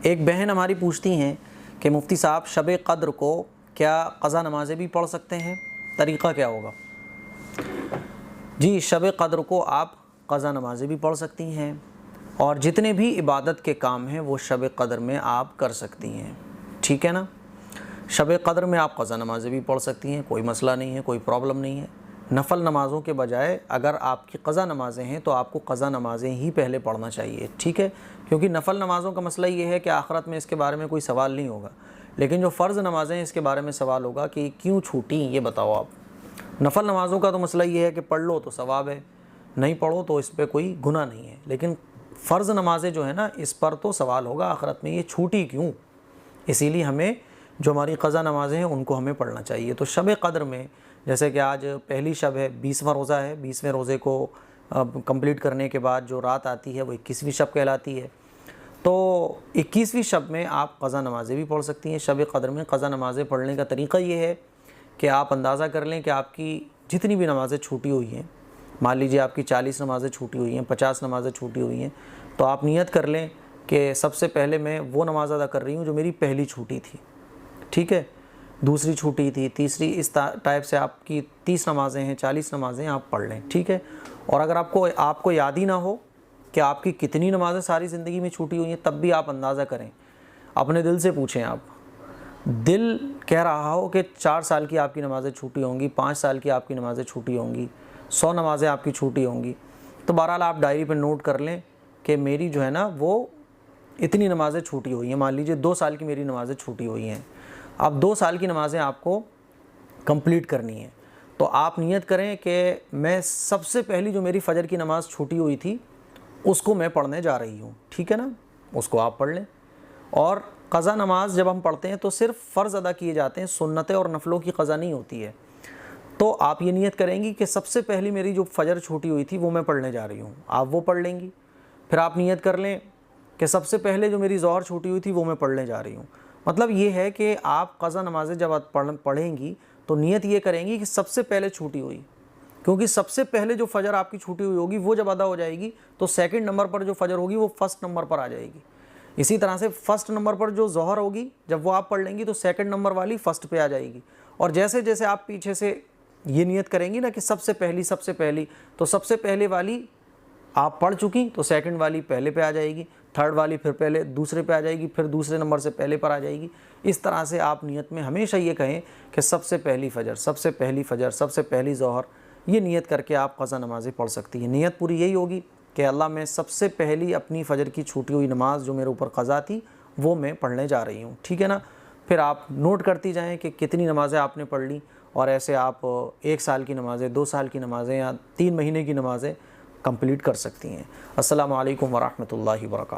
एक बहन हमारी पूछती हैं कि मुफ्ती साहब शब क़द्र को क्या क़ज़ा नमाज़ें भी पढ़ सकते हैं, तरीक़ा क्या होगा? जी, शब क़द्र को आप क़ज़ा नमाज़ें भी पढ़ सकती हैं और जितने भी इबादत के काम हैं वो शब क़द्र में आप कर सकती हैं, ठीक है ना। शब क़द्र में आप क़ज़ा नमाज़ें भी पढ़ सकती हैं, कोई मसला नहीं है, कोई प्रॉब्लम नहीं है। नफ़ल नमाज़ों के बजाय अगर आपकी क़ज़ा नमाज़ें हैं तो आपको क़ज़ा नमाज़ें ही पहले पढ़ना चाहिए, ठीक है। क्योंकि नफ़ल नमाज़ों का मसला ये है कि आखिरत में इसके बारे में कोई सवाल नहीं होगा, लेकिन जो फ़र्ज़ नमाज़ें हैं इसके बारे में सवाल होगा कि क्यों छूटी, ये बताओ आप। नफ़ल नमाज़ों का तो मसला ये है कि पढ़ लो तो सवाब है, नहीं पढ़ो तो इस पर कोई गुनाह नहीं है, लेकिन फ़र्ज़ नमाज़ें जो है ना, इस पर तो सवाल होगा आखिरत में, ये छूटी क्यों। इसीलिए हमें जो हमारी क़ज़ा नमाज़ें हैं उनको हमें पढ़ना चाहिए। तो शब क़द्र में जैसे कि आज पहली शब है, 20वां रोज़ा है, 20वें रोज़े को कंप्लीट करने के बाद जो रात आती है वो 21वीं शब कहलाती है। तो 21वीं शब में आप क़ज़ा नमाज़ें भी पढ़ सकती हैं। शब क़द्र में क़ज़ा नमाज़ें पढ़ने का तरीक़ा ये है कि आप अंदाज़ा कर लें कि आपकी जितनी भी नमाज़ें छूटी हुई हैं, मान लीजिए आपकी 40 नमाज़ें छूटी हुई हैं, 50 नमाज़ें छूटी हुई हैं, तो आप नियत कर लें कि सबसे पहले मैं वो नमाज़ अदा कर रही हूँ जो मेरी पहली छूटी थी, ठीक है, दूसरी छूटी थी, तीसरी, इस टाइप से आपकी 30 नमाज़ें हैं, 40 नमाज़ें आप पढ़ लें, ठीक है। और अगर आपको याद ही ना हो कि आपकी कितनी नमाज़ें सारी ज़िंदगी में छूटी हुई हैं, तब भी आप अंदाज़ा करें, अपने दिल से पूछें। आप दिल कह रहा हो कि 4 साल की आपकी नमाज़ें छूटी होंगी, 5 साल की आपकी नमाज़ें छूटी होंगी, 100 नमाज़ें आपकी छूटी होंगी, तो बहरहाल आप डायरी पर नोट कर लें कि मेरी जो है ना वो इतनी नमाज़ें छूटी हुई हैं। मान लीजिए 2 साल की मेरी नमाज़ें छूटी हुई हैं, अब 2 साल की नमाज़ें आपको कंप्लीट करनी है। तो आप नियत करें कि मैं सबसे पहली जो मेरी फ़जर की नमाज़ छूटी हुई थी उसको मैं पढ़ने जा रही हूँ, ठीक है ना, उसको आप पढ़ लें। और क़ज़ा नमाज जब हम पढ़ते हैं तो सिर्फ़ फ़र्ज़ अदा किए जाते हैं, सुन्नतें और नफ़लों की क़ज़ा नहीं होती है। तो आप ये नियत करेंगी कि सबसे पहली मेरी जो फ़जर छूटी हुई थी वो मैं पढ़ने जा रही हूँ, आप वो पढ़ लेंगी। फिर आप नियत कर लें कि सबसे पहले जो मेरी ज़ोहर छूटी हुई थी वो मैं पढ़ने जा रही हूँ। मतलब ये है कि आप क़ज़ा नमाज़ें जब आप पढ़ेंगी तो नियत ये करेंगी कि सबसे पहले छूटी हुई, क्योंकि सबसे पहले जो फ़जर आपकी छूटी हुई होगी वो जब अदा हो जाएगी तो सेकंड नंबर पर जो फ़जर होगी वो फर्स्ट नंबर पर आ जाएगी। इसी तरह से फर्स्ट नंबर पर जो ज़ोहर होगी जब वो आप पढ़ लेंगी तो सेकंड नंबर वाली फ़र्स्ट पे आ जाएगी। और जैसे जैसे आप पीछे से ये नियत करेंगी ना कि सबसे पहली, तो सबसे पहले वाली आप पढ़ चुकी तो सेकंड वाली पहले पे आ जाएगी, थर्ड वाली फिर पहले दूसरे पे आ जाएगी, फिर दूसरे नंबर से पहले पर आ जाएगी। इस तरह से आप नियत में हमेशा ये कहें कि सबसे पहली फ़जर, सबसे पहली फ़जर, सबसे पहली ज़ोहर, ये नियत करके आप क़ज़ा नमाज़ें पढ़ सकती हैं। नियत पूरी यही होगी कि अल्लाह मैं सबसे पहली अपनी फ़जर की छूटी हुई नमाज़ जो मेरे ऊपर क़ज़ा थी वो मैं पढ़ने जा रही हूँ, ठीक है ना। फिर आप नोट करती जाएँ कि कितनी नमाज़ें आपने पढ़ ली, और ऐसे आप 1 साल की नमाज़ें, 2 साल की नमाज़ें या 3 महीने की नमाज़ें कंप्लीट कर सकती हैं। अस्सलामु अलैकुम वरहमतुल्लाहि वबरकातुहू।